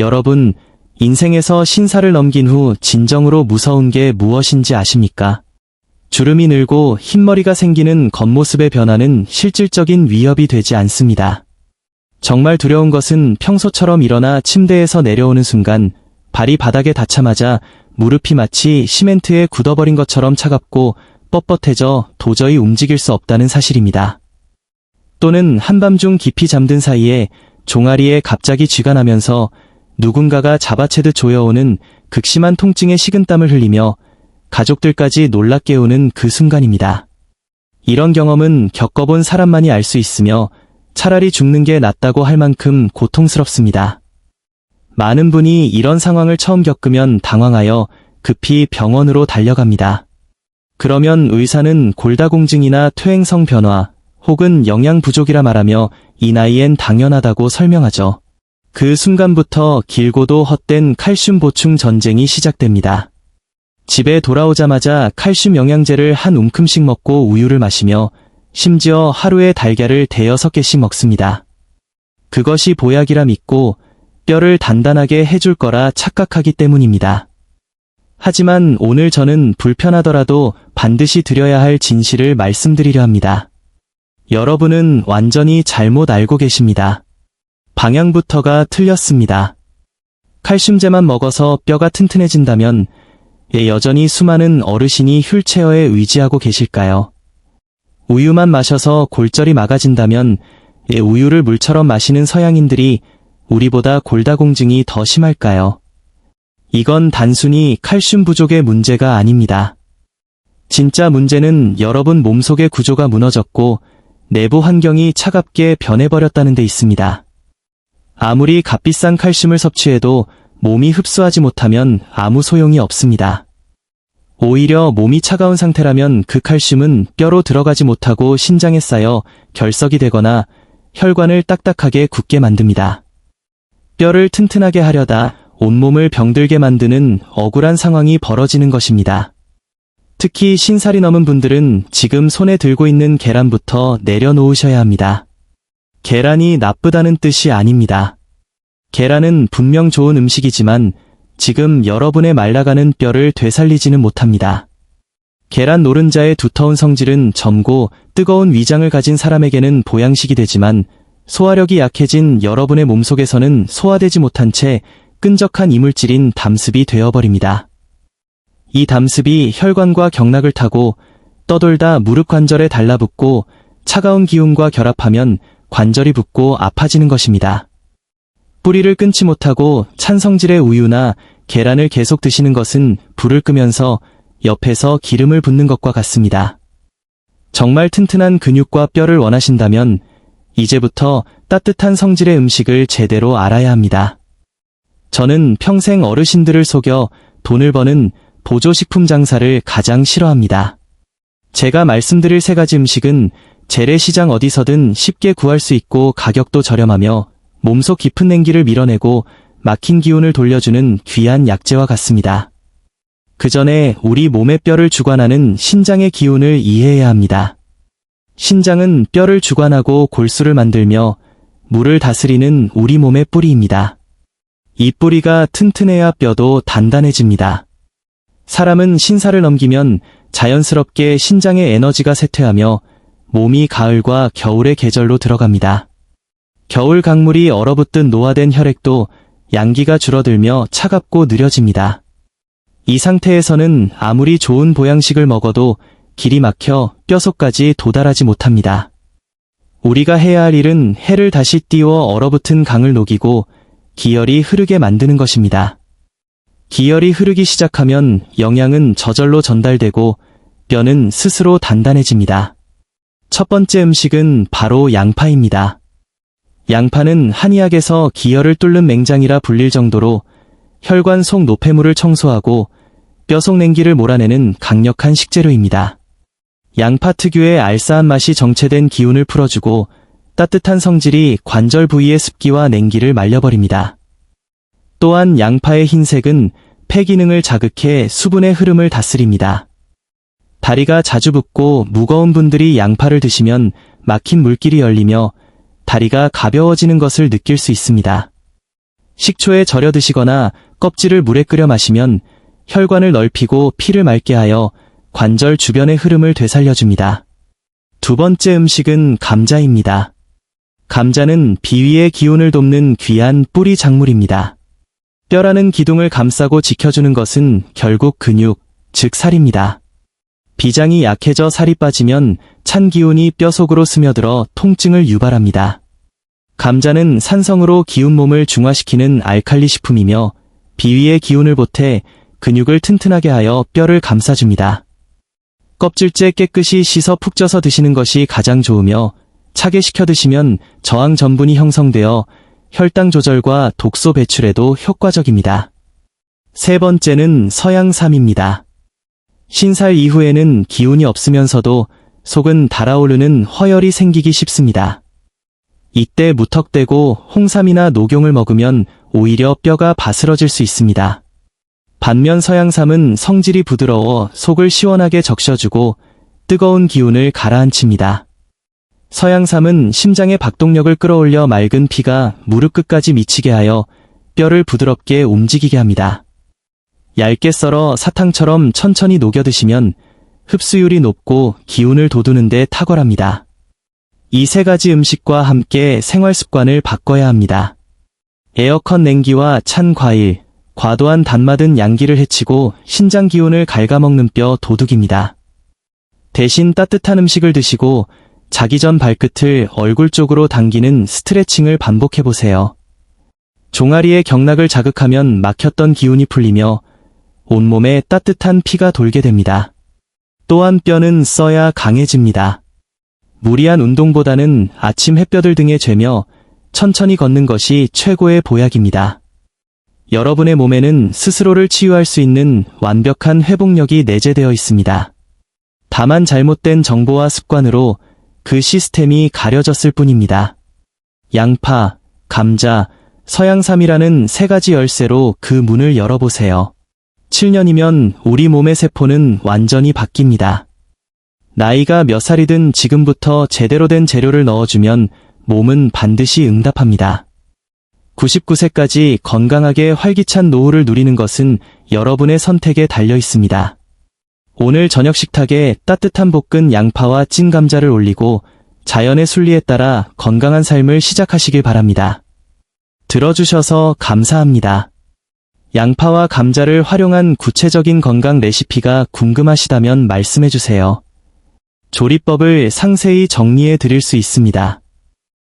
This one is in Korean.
여러분, 인생에서 신사를 넘긴 후 진정으로 무서운 게 무엇인지 아십니까? 주름이 늘고 흰머리가 생기는 겉모습의 변화는 실질적인 위협이 되지 않습니다. 정말 두려운 것은 평소처럼 일어나 침대에서 내려오는 순간 발이 바닥에 닿자마자 무릎이 마치 시멘트에 굳어버린 것처럼 차갑고 뻣뻣해져 도저히 움직일 수 없다는 사실입니다. 또는 한밤중 깊이 잠든 사이에 종아리에 갑자기 쥐가 나면서 누군가가 잡아채듯 조여오는 극심한 통증에 식은땀을 흘리며 가족들까지 놀라 깨우는 그 순간입니다. 이런 경험은 겪어본 사람만이 알 수 있으며 차라리 죽는 게 낫다고 할 만큼 고통스럽습니다. 많은 분이 이런 상황을 처음 겪으면 당황하여 급히 병원으로 달려갑니다. 그러면 의사는 골다공증이나 퇴행성 변화 혹은 영양 부족이라 말하며 이 나이엔 당연하다고 설명하죠. 그 순간부터 길고도 헛된 칼슘 보충 전쟁이 시작됩니다. 집에 돌아오자마자 칼슘 영양제를 한 움큼씩 먹고 우유를 마시며 심지어 하루에 달걀을 5-6개씩 먹습니다. 그것이 보약이라 믿고 뼈를 단단하게 해줄 거라 착각하기 때문입니다. 하지만 오늘 저는 불편하더라도 반드시 드려야 할 진실을 말씀드리려 합니다. 여러분은 완전히 잘못 알고 계십니다. 방향부터가 틀렸습니다. 칼슘제만 먹어서 뼈가 튼튼해진다면 여전히 수많은 어르신이 휠체어에 의지하고 계실까요? 우유만 마셔서 골절이 막아진다면 우유를 물처럼 마시는 서양인들이 우리보다 골다공증이 더 심할까요? 이건 단순히 칼슘 부족의 문제가 아닙니다. 진짜 문제는 여러분 몸속의 구조가 무너졌고 내부 환경이 차갑게 변해버렸다는 데 있습니다. 아무리 값비싼 칼슘을 섭취해도 몸이 흡수하지 못하면 아무 소용이 없습니다. 오히려 몸이 차가운 상태라면 그 칼슘은 뼈로 들어가지 못하고 신장에 쌓여 결석이 되거나 혈관을 딱딱하게 굳게 만듭니다. 뼈를 튼튼하게 하려다 온몸을 병들게 만드는 억울한 상황이 벌어지는 것입니다. 특히 신살이 넘은 분들은 지금 손에 들고 있는 계란부터 내려놓으셔야 합니다. 계란이 나쁘다는 뜻이 아닙니다. 계란은 분명 좋은 음식이지만 지금 여러분의 말라가는 뼈를 되살리지는 못합니다. 계란 노른자의 두터운 성질은 젊고 뜨거운 위장을 가진 사람에게는 보양식이 되지만 소화력이 약해진 여러분의 몸속에서는 소화되지 못한 채 끈적한 이물질인 담습이 되어버립니다. 이 담습이 혈관과 경락을 타고 떠돌다 무릎 관절에 달라붙고 차가운 기운과 결합하면 관절이 붓고 아파지는 것입니다. 뿌리를 끊지 못하고 찬 성질의 우유나 계란을 계속 드시는 것은 불을 끄면서 옆에서 기름을 붓는 것과 같습니다. 정말 튼튼한 근육과 뼈를 원하신다면 이제부터 따뜻한 성질의 음식을 제대로 알아야 합니다. 저는 평생 어르신들을 속여 돈을 버는 보조식품 장사를 가장 싫어합니다. 제가 말씀드릴 3가지 음식은 재래시장 어디서든 쉽게 구할 수 있고 가격도 저렴하며 몸속 깊은 냉기를 밀어내고 막힌 기운을 돌려주는 귀한 약재와 같습니다. 그 전에 우리 몸의 뼈를 주관하는 신장의 기운을 이해해야 합니다. 신장은 뼈를 주관하고 골수를 만들며 물을 다스리는 우리 몸의 뿌리입니다. 이 뿌리가 튼튼해야 뼈도 단단해집니다. 사람은 신사를 넘기면 자연스럽게 신장의 에너지가 쇠퇴하며 몸이 가을과 겨울의 계절로 들어갑니다. 겨울 강물이 얼어붙은 노화된 혈액도 양기가 줄어들며 차갑고 느려집니다. 이 상태에서는 아무리 좋은 보양식을 먹어도 길이 막혀 뼈속까지 도달하지 못합니다. 우리가 해야 할 일은 해를 다시 띄워 얼어붙은 강을 녹이고 기혈이 흐르게 만드는 것입니다. 기혈이 흐르기 시작하면 영양은 저절로 전달되고 뼈는 스스로 단단해집니다. 첫 번째 음식은 바로 양파입니다. 양파는 한의학에서 기혈을 뚫는 맹장이라 불릴 정도로 혈관 속 노폐물을 청소하고 뼈속 냉기를 몰아내는 강력한 식재료입니다. 양파 특유의 알싸한 맛이 정체된 기운을 풀어주고 따뜻한 성질이 관절 부위의 습기와 냉기를 말려버립니다. 또한 양파의 흰색은 폐 기능을 자극해 수분의 흐름을 다스립니다. 다리가 자주 붓고 무거운 분들이 양파를 드시면 막힌 물길이 열리며 다리가 가벼워지는 것을 느낄 수 있습니다. 식초에 절여 드시거나 껍질을 물에 끓여 마시면 혈관을 넓히고 피를 맑게 하여 관절 주변의 흐름을 되살려줍니다. 두 번째 음식은 감자입니다. 감자는 비위의 기운을 돕는 귀한 뿌리 작물입니다. 뼈라는 기둥을 감싸고 지켜주는 것은 결국 근육, 즉 살입니다. 비장이 약해져 살이 빠지면 찬 기운이 뼈 속으로 스며들어 통증을 유발합니다. 감자는 산성으로 기운 몸을 중화시키는 알칼리 식품이며 비위의 기운을 보태 근육을 튼튼하게 하여 뼈를 감싸줍니다. 껍질째 깨끗이 씻어 푹 쪄서 드시는 것이 가장 좋으며 차게 식혀 드시면 저항 전분이 형성되어 혈당 조절과 독소 배출에도 효과적입니다. 세 번째는 서양삼입니다. 신살 이후에는 기운이 없으면서도 속은 달아오르는 허열이 생기기 쉽습니다. 이때 무턱대고 홍삼이나 녹용을 먹으면 오히려 뼈가 바스러질 수 있습니다. 반면 서양삼은 성질이 부드러워 속을 시원하게 적셔주고 뜨거운 기운을 가라앉힙니다. 서양삼은 심장의 박동력을 끌어올려 맑은 피가 무릎 끝까지 미치게 하여 뼈를 부드럽게 움직이게 합니다. 얇게 썰어 사탕처럼 천천히 녹여 드시면 흡수율이 높고 기운을 돋우는 데 탁월합니다. 이 세 가지 음식과 함께 생활 습관을 바꿔야 합니다. 에어컨 냉기와 찬 과일, 과도한 단맛은 양기를 해치고 신장 기운을 갉아먹는 뼈 도둑입니다. 대신 따뜻한 음식을 드시고 자기 전 발끝을 얼굴 쪽으로 당기는 스트레칭을 반복해보세요. 종아리의 경락을 자극하면 막혔던 기운이 풀리며 온몸에 따뜻한 피가 돌게 됩니다. 또한 뼈는 써야 강해집니다. 무리한 운동보다는 아침 햇볕을 등에 쬐며 천천히 걷는 것이 최고의 보약입니다. 여러분의 몸에는 스스로를 치유할 수 있는 완벽한 회복력이 내재되어 있습니다. 다만 잘못된 정보와 습관으로 그 시스템이 가려졌을 뿐입니다. 양파, 감자, 서양삼이라는 세 가지 열쇠로 그 문을 열어보세요. 7년이면 우리 몸의 세포는 완전히 바뀝니다. 나이가 몇 살이든 지금부터 제대로 된 재료를 넣어주면 몸은 반드시 응답합니다. 99세까지 건강하게 활기찬 노후를 누리는 것은 여러분의 선택에 달려 있습니다. 오늘 저녁 식탁에 따뜻한 볶은 양파와 찐 감자를 올리고 자연의 순리에 따라 건강한 삶을 시작하시길 바랍니다. 들어주셔서 감사합니다. 양파와 감자를 활용한 구체적인 건강 레시피가 궁금하시다면 말씀해주세요. 조리법을 상세히 정리해 드릴 수 있습니다.